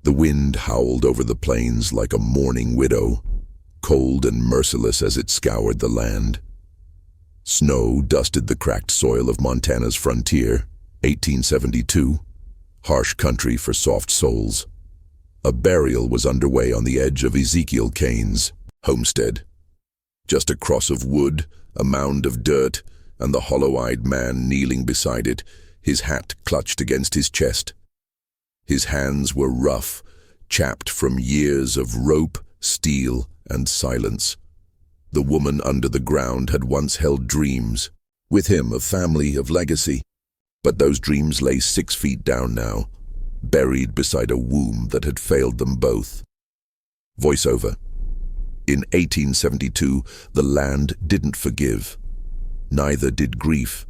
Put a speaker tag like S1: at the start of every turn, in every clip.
S1: The wind howled over the plains like a mourning widow, cold and merciless as it scoured the land. Snow dusted the cracked soil of Montana's frontier, 1872, harsh country for soft souls. A burial was underway on the edge of Ezekiel Kane's homestead. Just a cross of wood, a mound of dirt, and the hollow-eyed man kneeling beside it, his hat clutched against his chest. His hands were rough, chapped from years of rope, steel, and silence. The woman under the ground had once held dreams, with him of family, of legacy. But those dreams lay 6 feet down now, buried beside a womb that had failed them both. Voiceover. In 1872, the land didn't forgive. Neither did grief,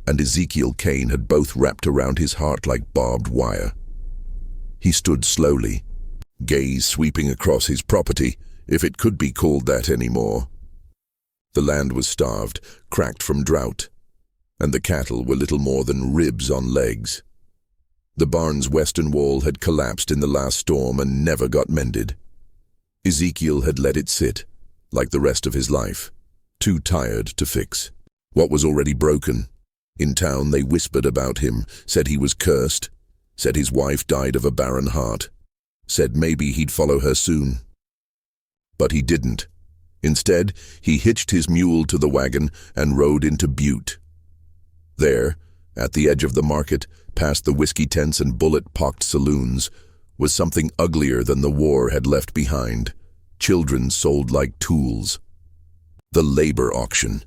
S1: and Ezekiel Kane had both wrapped around his heart like barbed wire. He stood slowly, gaze sweeping across his property, if it could be called that anymore. The land was starved, cracked from drought, and the cattle were little more than ribs on legs. The barn's western wall had collapsed in the last storm and never got mended. Ezekiel had let it sit, like the rest of his life, too tired to fix. What was already broken? In town they whispered about him, said he was cursed, said his wife died of a barren heart, said maybe he'd follow her soon. But he didn't. Instead, he hitched his mule to the wagon and rode into Butte. There, at the edge of the market, past the whiskey tents and bullet-pocked saloons, was something uglier than the war had left behind. Children sold like tools. The labor auction.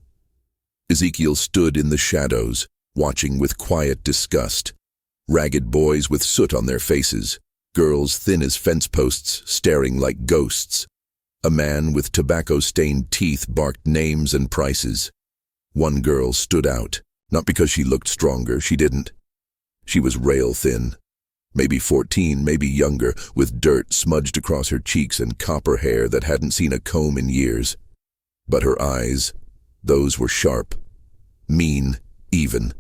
S1: Ezekiel stood in the shadows, watching with quiet disgust. Ragged boys with soot on their faces, girls thin as fence posts staring like ghosts. A man with tobacco-stained teeth barked names and prices. One girl stood out, not because she looked stronger, she didn't. She was rail-thin, maybe 14, maybe younger, with dirt smudged across her cheeks and copper hair that hadn't seen a comb in years. But her eyes, those were sharp, mean, even,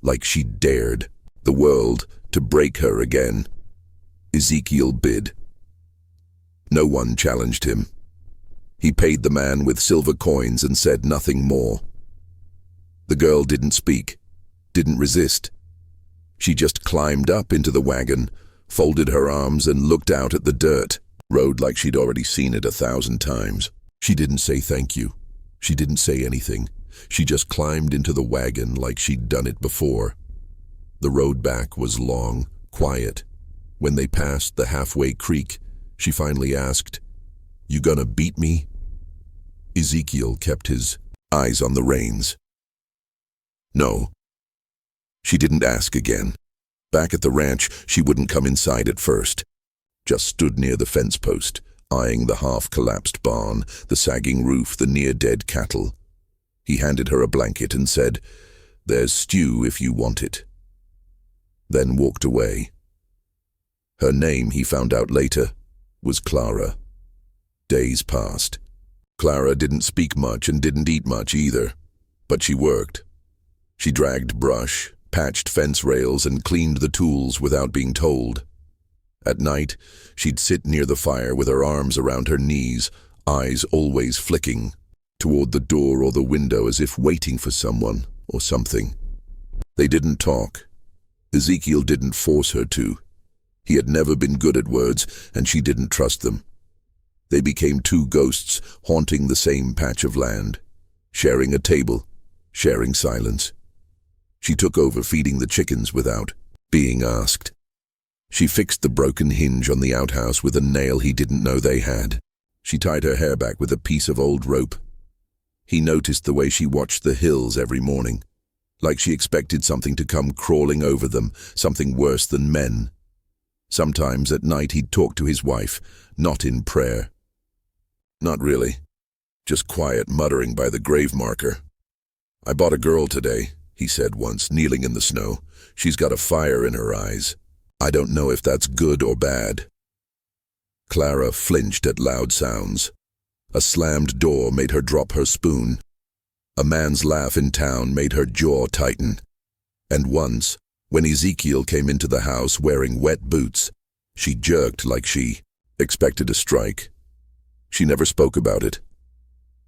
S1: like she dared the world to break her again. Ezekiel bid. No one challenged him. He paid the man with silver coins and said nothing more. The girl didn't speak, didn't resist. She just climbed up into the wagon, folded her arms and looked out at the dirt, rode like she'd already seen it 1,000 times. She didn't say thank you. She didn't say anything. She just climbed into the wagon like she'd done it before. The road back was long, quiet. When they passed the halfway creek, she finally asked, "You gonna beat me?" Ezekiel kept his eyes on the reins. No. She didn't ask again. Back at the ranch, she wouldn't come inside at first. Just stood near the fence post, eyeing the half-collapsed barn, the sagging roof, the near-dead cattle. He handed her a blanket and said, "There's stew if you want it." Then walked away. Her name, he found out later, was Clara. Days passed. Clara didn't speak much and didn't eat much either, but she worked. She dragged brush, patched fence rails, and cleaned the tools without being told. At night, she'd sit near the fire with her arms around her knees, eyes always flicking toward the door or the window as if waiting for someone or something. They didn't talk. Ezekiel didn't force her to. He had never been good at words, and she didn't trust them. They became two ghosts haunting the same patch of land, sharing a table, sharing silence. She took over feeding the chickens without being asked. She fixed the broken hinge on the outhouse with a nail he didn't know they had. She tied her hair back with a piece of old rope. He noticed the way she watched the hills every morning, like she expected something to come crawling over them, something worse than men. Sometimes at night he'd talk to his wife, not in prayer. Not really. Just quiet muttering by the grave marker. "I bought a girl today," he said once, kneeling in the snow. "She's got a fire in her eyes. I don't know if that's good or bad." Clara flinched at loud sounds. A slammed door made her drop her spoon. A man's laugh in town made her jaw tighten. And once, when Ezekiel came into the house wearing wet boots, She jerked like she expected a strike. She never spoke about it.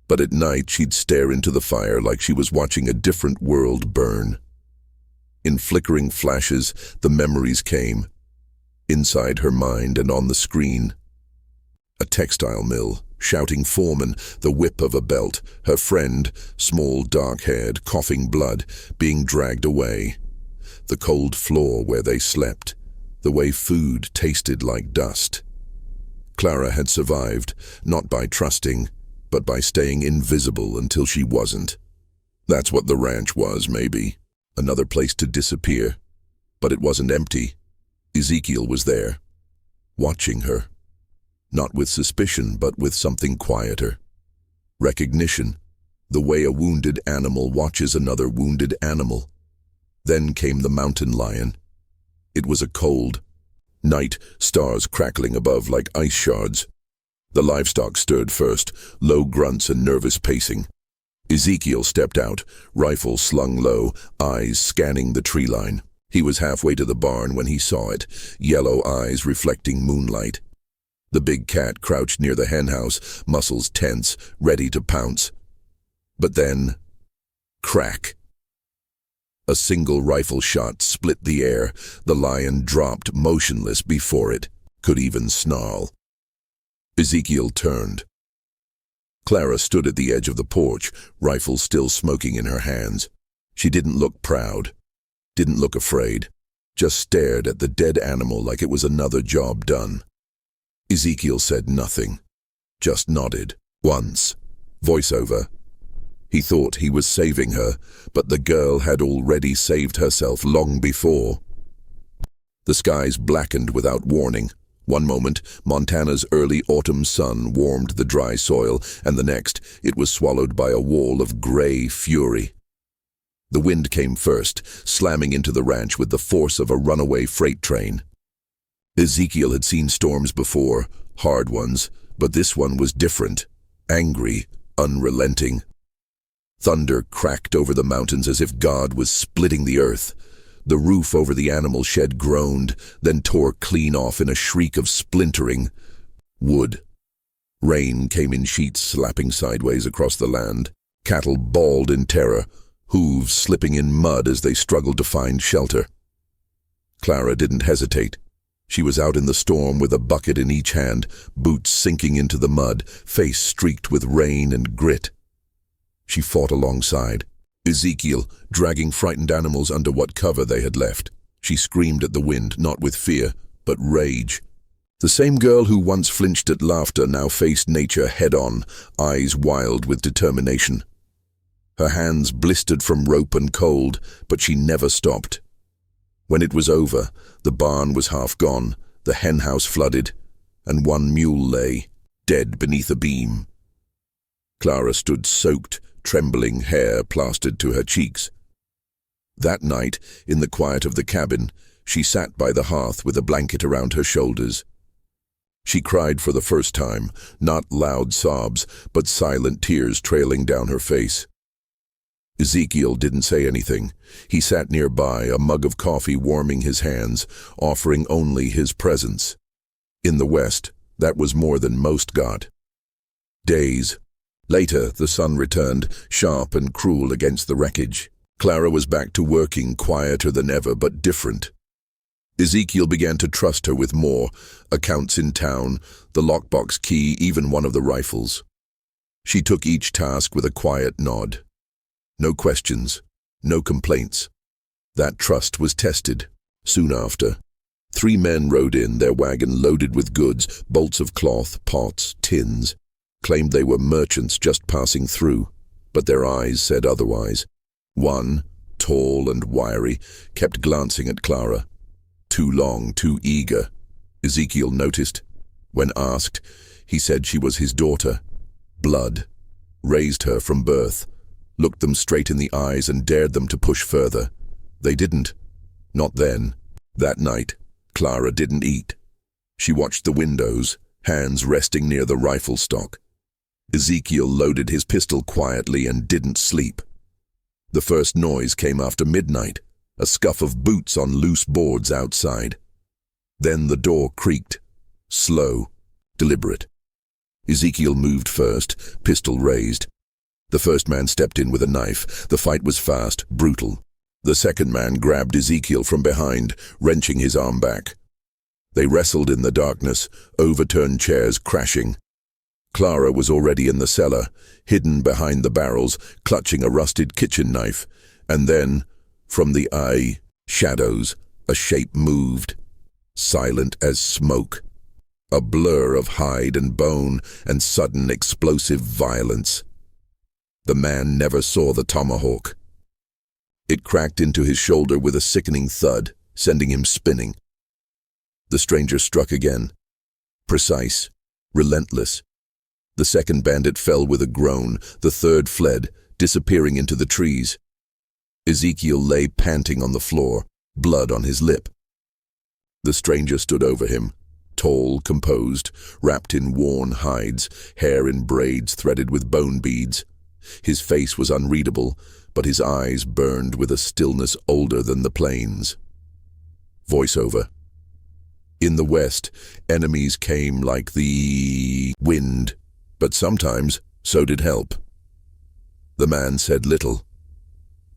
S1: But at night she'd stare into the fire like she was watching a different world burn. In flickering flashes, the memories came. Inside her mind and on the screen. A textile mill, shouting foreman, the whip of a belt, her friend, small, dark-haired, coughing blood, being dragged away. The cold floor where they slept, the way food tasted like dust. Clara had survived, not by trusting, but by staying invisible until she wasn't. That's what the ranch was, maybe. Another place to disappear. But it wasn't empty. Ezekiel was there, watching her. Not with suspicion, but with something quieter. Recognition, the way a wounded animal watches another wounded animal. Then came the mountain lion. It was a cold night, stars crackling above like ice shards. The livestock stirred first, low grunts and nervous pacing. Ezekiel stepped out, rifle slung low, eyes scanning the tree line. He was halfway to the barn when he saw it, yellow eyes reflecting moonlight. The big cat crouched near the henhouse, muscles tense, ready to pounce. But then, crack. A single rifle shot split the air. The lion dropped motionless before it could even snarl. Ezekiel turned. Clara stood at the edge of the porch, rifle still smoking in her hands. She didn't look proud, didn't look afraid, just stared at the dead animal like it was another job done. Ezekiel said nothing, just nodded, once. Voiceover. He thought he was saving her, but the girl had already saved herself long before. The skies blackened without warning. One moment, Montana's early autumn sun warmed the dry soil, and the next, it was swallowed by a wall of gray fury. The wind came first, slamming into the ranch with the force of a runaway freight train. Ezekiel had seen storms before, hard ones, but this one was different, angry, unrelenting. Thunder cracked over the mountains as if God was splitting the earth. The roof over the animal shed groaned, then tore clean off in a shriek of splintering wood. Rain came in sheets slapping sideways across the land. Cattle bawled in terror, hooves slipping in mud as they struggled to find shelter. Clara didn't hesitate. She was out in the storm with a bucket in each hand, boots sinking into the mud, face streaked with rain and grit. She fought alongside. Ezekiel, dragging frightened animals under what cover they had left. She screamed at the wind, not with fear, but rage. The same girl who once flinched at laughter now faced nature head-on, eyes wild with determination. Her hands blistered from rope and cold, but she never stopped. When it was over, the barn was half gone, the henhouse flooded, and one mule lay, dead beneath a beam. Clara stood soaked, trembling, hair plastered to her cheeks. That night, in the quiet of the cabin, she sat by the hearth with a blanket around her shoulders. She cried for the first time, not loud sobs, but silent tears trailing down her face. Ezekiel didn't say anything. He sat nearby, a mug of coffee warming his hands, offering only his presence. In the West, that was more than most got. Days. Later, the sun returned, sharp and cruel against the wreckage. Clara was back to working, quieter than ever, but different. Ezekiel began to trust her with more, accounts in town, the lockbox key, even one of the rifles. She took each task with a quiet nod. No questions, no complaints. That trust was tested. Soon after, 3 men rode in, their wagon loaded with goods, bolts of cloth, pots, tins. Claimed they were merchants just passing through, but their eyes said otherwise. One, tall and wiry, kept glancing at Clara. Too long, too eager, Ezekiel noticed. When asked, he said she was his daughter. Blood. Raised her from birth. Looked them straight in the eyes and dared them to push further. They didn't. Not then. That night, Clara didn't eat. She watched the windows, hands resting near the rifle stock. Ezekiel loaded his pistol quietly and didn't sleep. The first noise came after midnight, a scuff of boots on loose boards outside. Then the door creaked. Slow, deliberate. Ezekiel moved first, pistol raised. The first man stepped in with a knife. The fight was fast, brutal. The second man grabbed Ezekiel from behind, wrenching his arm back. They wrestled in the darkness, overturned chairs crashing. Clara was already in the cellar, hidden behind the barrels, clutching a rusted kitchen knife. And then, from the eye shadows, a shape moved, silent as smoke. A blur of hide and bone and sudden explosive violence. The man never saw the tomahawk. It cracked into his shoulder with a sickening thud, sending him spinning. The stranger struck again. Precise, relentless. The second bandit fell with a groan. The third fled, disappearing into the trees. Ezekiel lay panting on the floor, blood on his lip. The stranger stood over him, tall, composed, wrapped in worn hides, hair in braids threaded with bone beads. His face was unreadable, but his eyes burned with a stillness older than the plains. Voiceover. In the west, enemies came like the wind, but sometimes so did help. The man said little,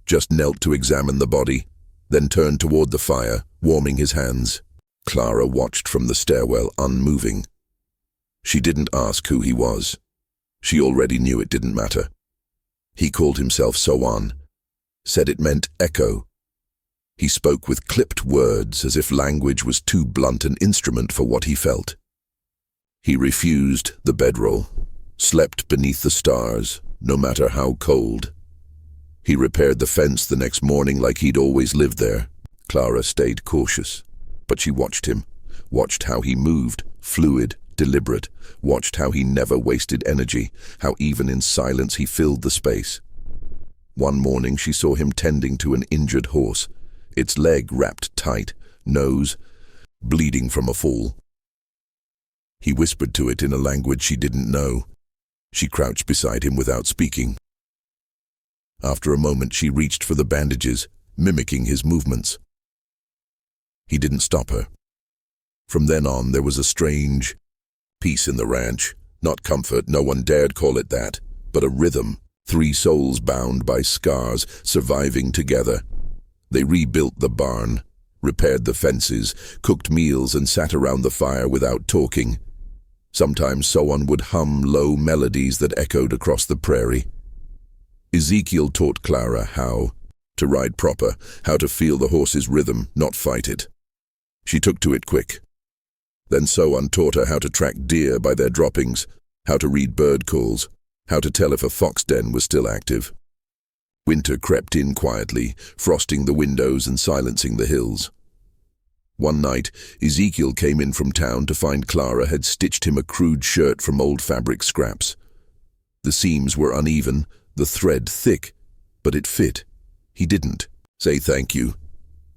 S1: just knelt to examine the body, then turned toward the fire, warming his hands. Clara watched from the stairwell, unmoving. She didn't ask who he was. She already knew it didn't matter. He called himself Sowan, said it meant echo. He spoke with clipped words as if language was too blunt an instrument for what he felt. He refused the bedroll, slept beneath the stars, no matter how cold. He repaired the fence the next morning like he'd always lived there. Clara stayed cautious, but she watched him, watched how he moved, fluid, deliberate, watched how he never wasted energy, how even in silence he filled the space. One morning she saw him tending to an injured horse, its leg wrapped tight, nose bleeding from a fall. He whispered to it in a language she didn't know. She crouched beside him without speaking. After a moment she reached for the bandages, mimicking his movements. He didn't stop her. From then on there was a strange peace in the ranch, not comfort, no one dared call it that, but a rhythm, three souls bound by scars, surviving together. They rebuilt the barn, repaired the fences, cooked meals and sat around the fire without talking. Sometimes Sowan would hum low melodies that echoed across the prairie. Ezekiel taught Clara how to ride proper, how to feel the horse's rhythm, not fight it. She took to it quick. Then Sowan taught her how to track deer by their droppings, how to read bird calls, how to tell if a fox den was still active. Winter crept in quietly, frosting the windows and silencing the hills. One night, Ezekiel came in from town to find Clara had stitched him a crude shirt from old fabric scraps. The seams were uneven, the thread thick, but it fit. He didn't say thank you,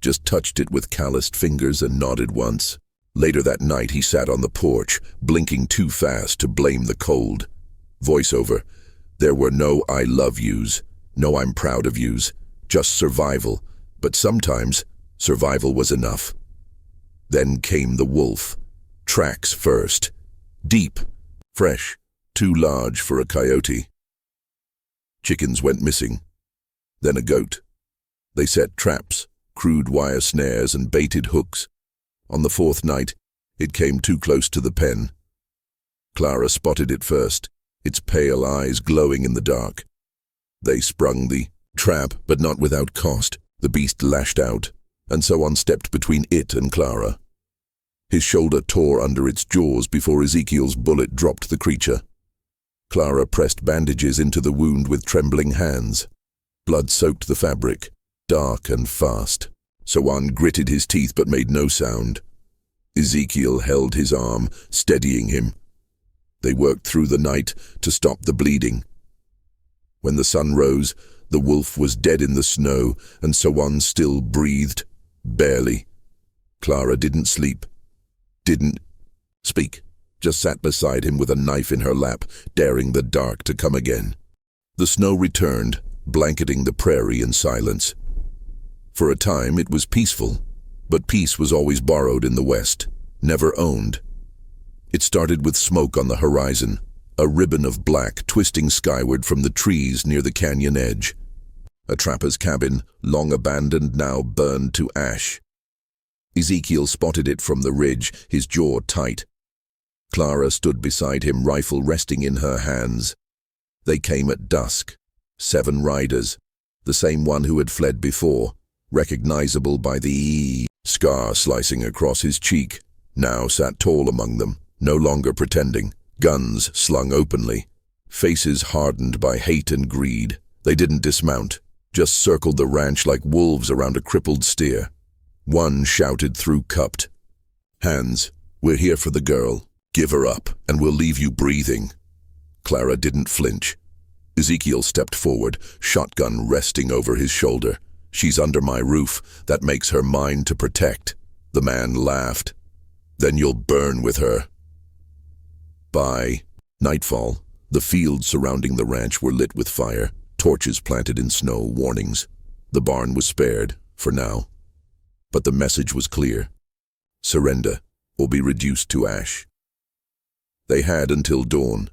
S1: just touched it with calloused fingers and nodded once. Later that night he sat on the porch, blinking too fast to blame the cold. Voiceover. There were no I love yous, no I'm proud of yous, just survival, but sometimes survival was enough. Then came the wolf. Tracks first. Deep, fresh, too large for a coyote. Chickens went missing. Then a goat. They set traps, crude wire snares and baited hooks. On the fourth night, it came too close to the pen. Clara spotted it first, its pale eyes glowing in the dark. They sprung the trap, but not without cost. The beast lashed out, and Sowan stepped between it and Clara. His shoulder tore under its jaws before Ezekiel's bullet dropped the creature. Clara pressed bandages into the wound with trembling hands. Blood soaked the fabric, dark and fast. Sowan gritted his teeth but made no sound. Ezekiel held his arm, steadying him. They worked through the night to stop the bleeding. When the sun rose, the wolf was dead in the snow, and Sowan still breathed, barely. Clara didn't sleep, didn't speak, just sat beside him with a knife in her lap, daring the dark to come again. The snow returned, blanketing the prairie in silence. For a time it was peaceful, But peace was always borrowed in the West, never owned. It started with smoke on the horizon, a ribbon of black twisting skyward from the trees near the canyon edge. A trapper's cabin, long abandoned, now burned to ash. Ezekiel spotted it from the ridge, his jaw tight. Clara stood beside him, rifle resting in her hands. They came at dusk. 7 riders, the same one who had fled before, recognizable by the scar slicing across his cheek, now sat tall among them, no longer pretending, guns slung openly, faces hardened by hate and greed. They didn't dismount, just circled the ranch like wolves around a crippled steer. One shouted through cupped, "Hands, we're here for the girl. Give her up, and we'll leave you breathing." Clara didn't flinch. Ezekiel stepped forward, shotgun resting over his shoulder. "She's under my roof. That makes her mine to protect." The man laughed. "Then you'll burn with her." By nightfall, the fields surrounding the ranch were lit with fire, torches planted in snow, warnings. The barn was spared, for now. But the message was clear. Surrender, or be reduced to ash. They had until dawn.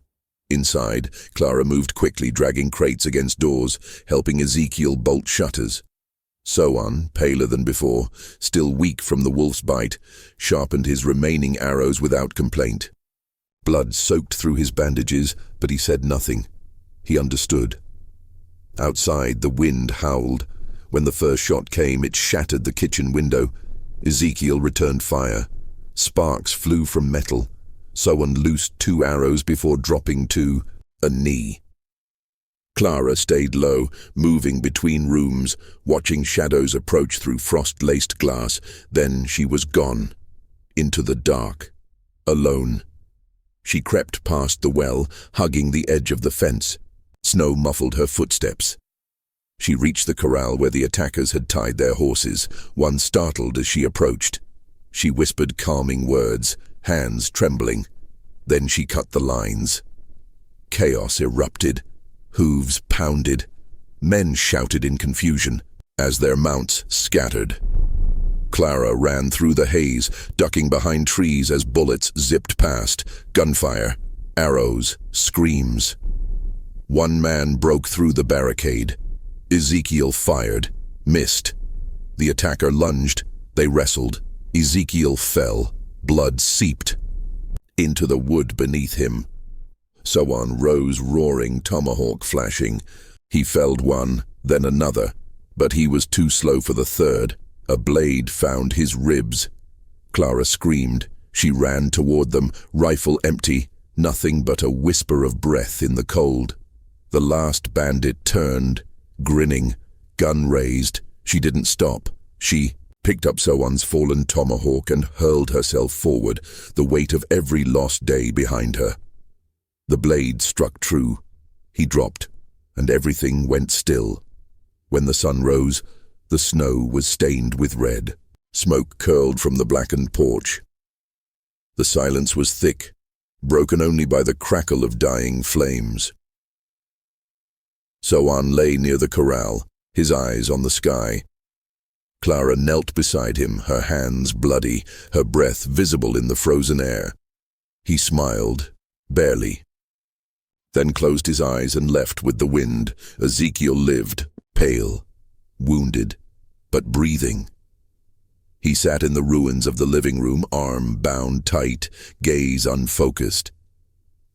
S1: Inside, Clara moved quickly, dragging crates against doors, helping Ezekiel bolt shutters. Sowan, paler than before, still weak from the wolf's bite, sharpened his remaining arrows without complaint. Blood soaked through his bandages, but he said nothing. He understood. Outside, the wind howled. When the first shot came, it shattered the kitchen window. Ezekiel returned fire. Sparks flew from metal. Sowan loosed 2 arrows before dropping to a knee. Clara stayed low, moving between rooms, watching shadows approach through frost-laced glass. Then she was gone. Into the dark. Alone. She crept past the well, hugging the edge of the fence. Snow muffled her footsteps. She reached the corral where the attackers had tied their horses, one startled as she approached. She whispered calming words, hands trembling. Then she cut the lines. Chaos erupted. Hooves pounded. Men shouted in confusion as their mounts scattered. Clara ran through the haze, ducking behind trees as bullets zipped past. Gunfire, arrows, screams. One man broke through the barricade. Ezekiel fired, missed. The attacker lunged. They wrestled. Ezekiel fell. Blood seeped into the wood beneath him. Sowan rose roaring, tomahawk flashing. He felled one, then another, but he was too slow for the third. A blade found his ribs. Clara screamed. She ran toward them, rifle empty, nothing but a whisper of breath in the cold. The last bandit turned, grinning, gun raised. She didn't stop. She picked up Sowan's fallen tomahawk and hurled herself forward, the weight of every lost day behind her. The blade struck true. He dropped, and everything went still. When the sun rose, the snow was stained with red. Smoke curled from the blackened porch. The silence was thick, broken only by the crackle of dying flames. Sowan lay near the corral, his eyes on the sky. Clara knelt beside him, her hands bloody, her breath visible in the frozen air. He smiled, barely, then closed his eyes and left with the wind. Ezekiel lived, pale, wounded, but breathing. He sat in the ruins of the living room, arm bound tight, gaze unfocused.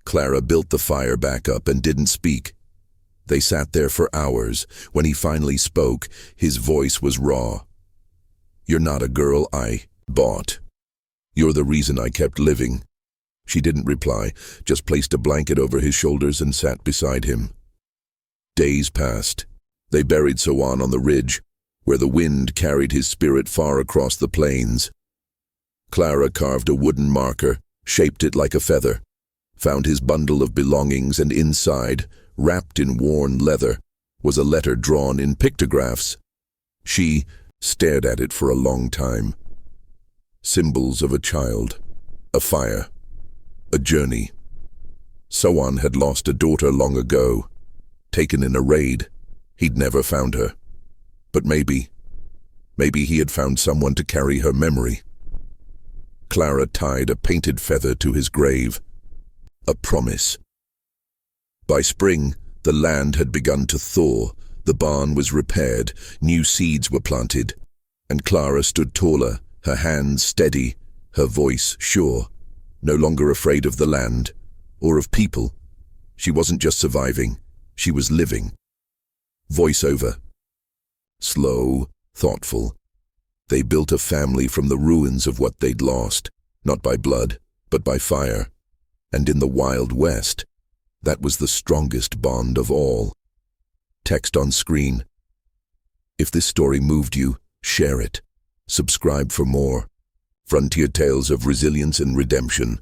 S1: Clara built the fire back up and didn't speak. They sat there for hours. When he finally spoke, his voice was raw. "You're not a girl I bought. You're the reason I kept living." She didn't reply, just placed a blanket over his shoulders and sat beside him. Days passed. They buried Sowan on the ridge, where the wind carried his spirit far across the plains. Clara carved a wooden marker, shaped it like a feather, found his bundle of belongings, and inside, wrapped in worn leather, was a letter drawn in pictographs. She stared at it for a long time. Symbols of a child, a fire, a journey. Sowan had lost a daughter long ago, taken in a raid. He'd never found her. But maybe Maybe he had found someone to carry her memory. Clara tied a painted feather to his grave. A promise. By spring, the land had begun to thaw, the barn was repaired, new seeds were planted, and Clara stood taller, her hands steady, her voice sure, no longer afraid of the land, or of people. She wasn't just surviving, she was living. Voiceover. Slow, thoughtful. They built a family from the ruins of what they'd lost, not by blood, but by fire. And in the Wild West, that was the strongest bond of all. Text on screen. If this story moved you, share it. Subscribe for more. Frontier tales of resilience and redemption.